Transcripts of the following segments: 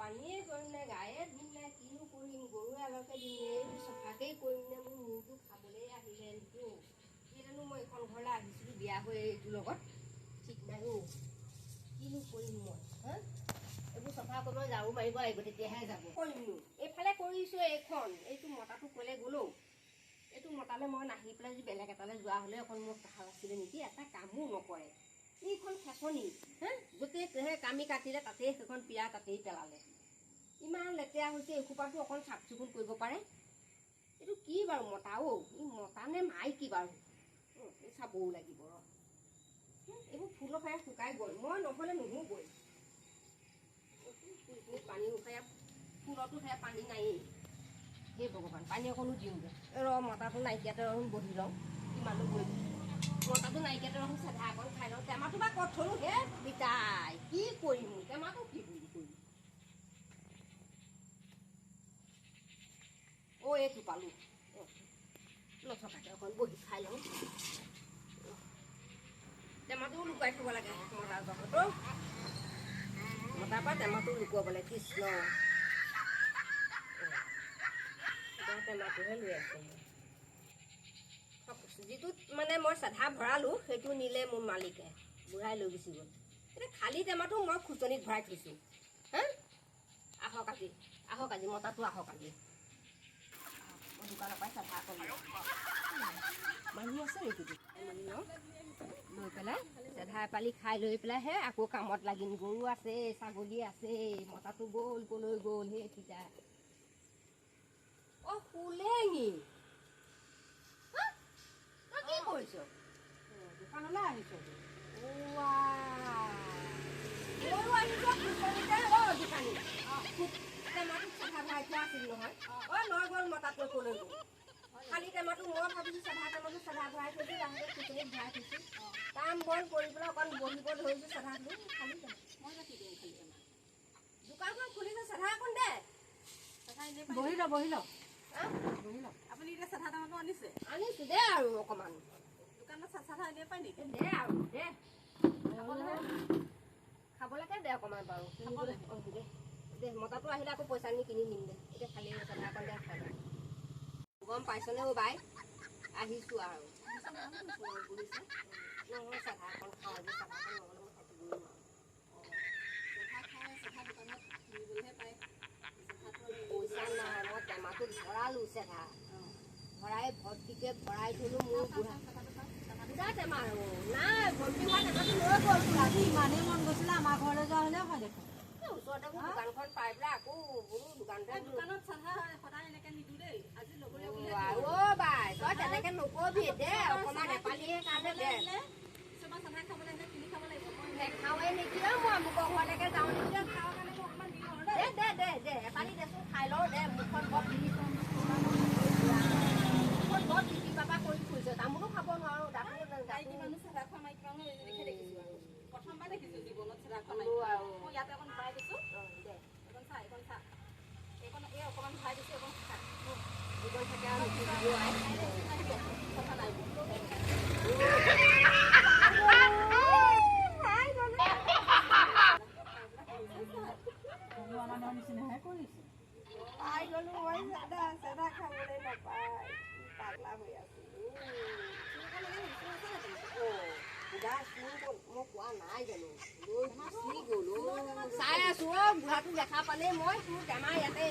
পানীয়ে কৰিম নে গায়ে দিম নে কিনো কৰিম গৰু এলকে দিম নে চফাকেই কৰিম নে মোৰ মূৰটো খাবলৈ আহিলে নিদো সেইকাৰণে মই এইখন ঘৰলৈ আহিছিলোঁ বিয়া হৈ এইটোৰ লগত ঠিক নাই অ' কিনো কৰিম মই হা এইবোৰ চফা কৰিব ঝাৰু মাৰিব লাগিব তেতিয়াহে যাব কৰিমনো এইফালে কৰিছোঁ এইখন এইটো মতাটো ক'লে গ'লো এইটো মতালে মই নাহি পেলাই যদি বেলেগ এটালৈ যোৱা হ'লে অকণ মোৰ ভাল আছিলে নেকি এটা কামো নকৰে এইখন খেচনি হা য'তেই কামি কাটিলে তাতেই সেইখন পিয়া তাতেই পেলালে ইমান লেতেৰা হৈছে এসোপাটো অকণ চাফ চিকুণ কৰিব পাৰে এইটো কি বাৰু মতা অ' ই মতা নে মাইকী বাৰু চাবও লাগিব ৰ এইবোৰ ফুলৰ ফালে শুকাই গ'ল মই নহ'লে নুহোগৈ পানী উঠাই ফুলতো সেয়া পানী নায়েই হে ভগৱান পানী অকণো দিওঁগৈ ৰ মতাটো নাইকিয়াতে ৰচোন বহি লওঁ কিমানো গৈ মতাটো নাইকিয়াতে ৰচোন চেধা অকণ খাই লওঁ টেমাটো বা ক'ত থলোঁ হে বিতাই কি কৰিম টেমাটো কি বুলি কৰিম অ' এইটো পালোঁ নথকাতে অকণ বহি খাই লওঁ টেমাটোও লুকুৱাই থ'ব লাগে মতাৰ জগতো মতাৰ পৰা টেমাটো লুকুৱাব লাগে কৃষ্ণ টেমাটোহে লৈ আছে যিটোত মানে মই চাধা ভৰালোঁ সেইটো নিলে মোৰ মালিকে বুঢ়াই লৈ গুচি গ'ল এতিয়া খালী টেমাটো মই খুচনিত ভৰাই থৈছোঁ হা আহক আজি মতাটো আহক আজি মই দোকানৰ পৰাই চাধা কৰি মানুহ আছে নেকি লৈ পেলাই চাধা এপালি খাই লৈ পেলাইহে আকৌ কামত লাগিম গৰু আছে ছাগলী আছে মতাটো গ'ল ক'লৈ গ'ল সেই ঠিকা অ' শুলেঙি তই কি কৰিছ দোকানলৈ আহিছ দোকানী টেমাটোত চাধা ভৰাই থোৱা আছিল নহয় অ' লৈ গ'ল মতাটোৱে ক'লৈ গ'ল খালী টেমাটো মই ভাবিছোঁ চাধা টেমাটো চাধা ভৰাই থৈছোঁ তাহাঁতে খুচনিত ভৰাই থৈছোঁ কাম বন কৰি পেলাই অকণ বহিব ধৰিছোঁ চাধাটো খালী টেমা মই কি কৰিম খালী টেমা দোকানখন খুলিছে চাধা অকণ দে বহি লওক আপুনি এতিয়া চাধা টেমাটো আনিছোঁ দে আৰু অকণমান দোকানত চাধা এনেই পায় নেকি দে আৰু দে খাবলৈকে দে অকণমান বাৰু কিনিবলৈ দে দে মতাটো আহিলে আকৌ পইচা নি কিনি নিম দে এতিয়া খালী চাধা অকণ দে খাই গম পাইছনে অ' বাই আহিছোঁ আৰু নহয় চাধা অকণ খাওঁ যে চাধাকণ নহ'লে মই থাকিবই নোৱাৰোঁ পইচা নাই মই টেমাটোত ভৰালোঁ চাধা ভৰাই ভৰ্তিকে ভৰাই থলোঁ মোৰ বুঢ়া টেমা আৰু নাই ভৰ্তি হোৱা টেমাটো লৈ গ'ল আজি ইমানেই মন গৈছিলে আমাৰ ঘৰলৈ যোৱা হ'লে হয় দেখোন ওচৰতে দোকানখন পাই পেলাই আকৌ বোলো দোকানত চাধা সদায় এনেকৈ নিদিওঁ দেই আজি ল'বলৈ অ' বাই তই তেনেকৈ নকবি দে অকণমান এপালিহে কাৰণে দে চাধা খাবলৈ কিনি খাব লাগিব নেখাওঁৱে নেকি মই মুখৰ ঘৰলৈকে যাওঁ নেকি খাওঁ কাৰণে অকণমান দিওঁ দে এপালি দেচোন খাই লওঁ দে মুখখন বৰ পিন্ধি মুখখন বৰ পিটি পাপা কৰি ফুৰিছে তামোলো খাব নোৱাৰোঁ মাইকী মানুহ চাধা খোৱা মাইকী মানুহ এনেকৈ দেখিছোঁ আৰু প্ৰথমবাৰ দেখিছোঁ জীৱনত চাধা খোৱা মাইকী আৰু মই ইয়াতে অকণ ভৰাই দিছোঁ দে এইকণ চা এইকণ এই অকণমান ভৰাই দিছোঁ অকণ খা এইকণ থাকে আৰু কথা নাই মানুহৰ নিচিনাহে কৰিছে পাই গ'লো মই চাধা খাবলৈ নাপায় পাগলা হৈ আছোঁ মই কোৱা নাই জানো লৈ গুচি গ'লো চাই আছোঁ অ' বুঢ়াটো দেখা পালেই মই তোৰ টেমা ইয়াতে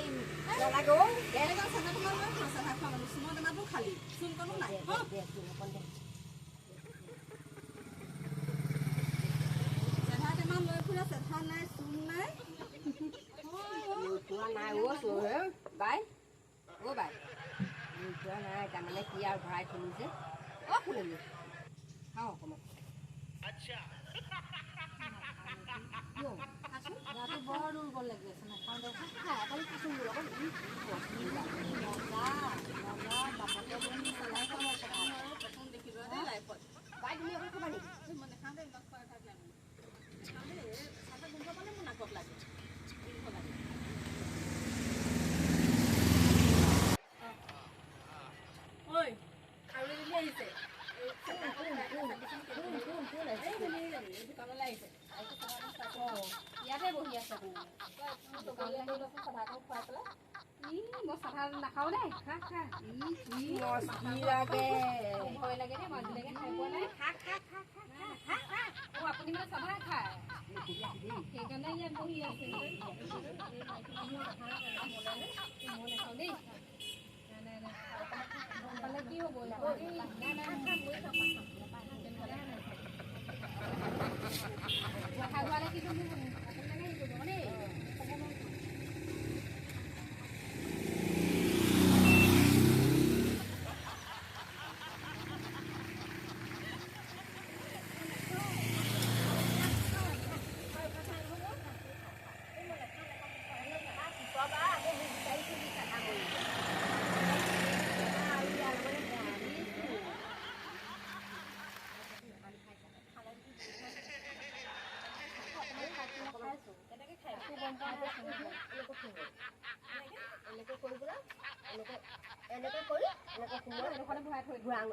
নালাগে অ' বেলেগৰ চাধা টেমা লৈ খাওঁ চাধা খোৱা মানুহ চুমৰ টেমাটো খালি চুনকণো নাই চাধা টেমা লৈ ফুৰা চাধা নাই চুন নাই লৈ নাই অ' বাই লৈ ফুৰা নাই তাৰমানে কি আৰু ভৰাই থলোঁ যে অ' ফুলেমি খাওঁ অকণমান গাটো বৰ দুৰ্বল লাগি আছে নাখাওঁ দেখোন খাই অকণ খাচোন বোলো অকণ বাপকে চলাই খাব প্ৰথম দেখিব দেই লাইফত বাই তুমি অকণ খাবা নেকি মই নাখাওঁ দেই ইমান খোৱা ঠাইত নাই চাহা গোন্ধ পালে মোৰ নাকত লাগে ঐ খাবলৈ যদি আহিছে দোকানলৈ আহিছে ইয়াতে বহি আছে মই চাধা নাখাওঁ দেই খা খা কি মস্তি লাগে ভয় লাগে দেই মই আজিলৈকে খাই পোৱা নাই খা খা খা খা খা খা আপুনি মানে চাধা খায় সেইকাৰণে ইয়াত বহি আছে মই নাখাওঁ দেই পালে কি হ'ব খাই কি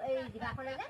এই জিভাখনে যে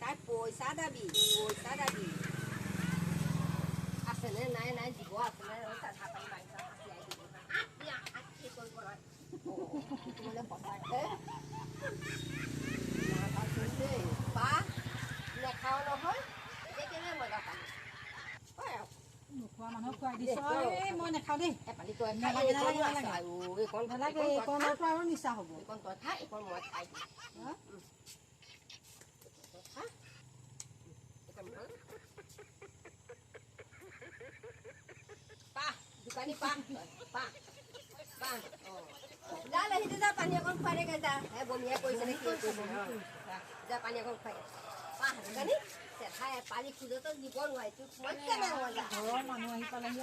তাই পইচা দাবী আছেনে নাই নাই দিব আছেনে চাধা পানী বাগিচা সাঁচিয়াই দিব মানে সঁচাকে পা নেখাও নহয় কেনে মজা পানী নোখোৱা মানুহ খুৱাই দিছ মই নাখাওঁ দেই এপালি তই আৰু নিচা হ'ব এইকণ তই খা এইকণ মই খাই দিম দোকানী পাহ যা লাহিতে যা পানী অকণ খুৱাই দে যা বমিয়া কৰিছে নে কি কৰিছে যা পানী অকণ খুৱাই দে পাহ দোকানী চেঠাই পানী খোজতো দিব নোৱাৰি তোক মই কেনে মজা ঘৰৰ মানুহ আহি পালেহি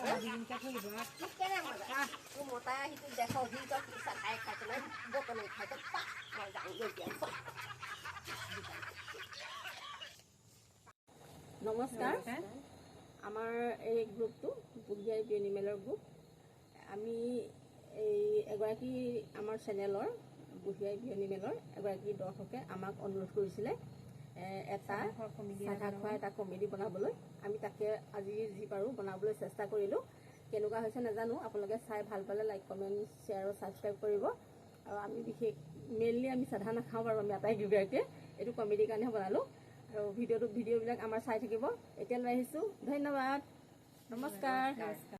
তোক কেনে মজা তোৰ মতাই আহি তোক দেখ সি তই চেঠাই খাইছে নাই বটনে খাইছে পাহ মই যাওঁ এতিয়া নমস্কাৰ আমাৰ এই গ্ৰুপটো বুঢ়ীআই বিয়নী মেলৰ গ্ৰুপ আমি এই এগৰাকী আমাৰ চেনেলৰ বুঢ়ীআই বিয়নী মেলৰ এগৰাকী দৰ্শকে আমাক অনুৰোধ কৰিছিলে এটা চাধা খোৱা এটা কমেডি বনাবলৈ আমি তাকে আজি যি পাৰোঁ বনাবলৈ চেষ্টা কৰিলোঁ কেনেকুৱা হৈছে নাজানো আপোনালোকে চাই ভাল পালে লাইক কমেণ্ট শ্বেয়াৰ আৰু ছাবস্ক্ৰাইব কৰিব আৰু আমি বিশেষ মেইনলি আমি চাধা নাখাওঁ বাৰু আমি আটাইকেইগৰাকীয়ে এইটো কমেডিৰ কাৰণেহে বনালোঁ আৰু ভিডিঅ'বিলাক আমাৰ চাই থাকিব এতিয়ালৈ আহিছোঁ ধন্যবাদ নমস্কাৰ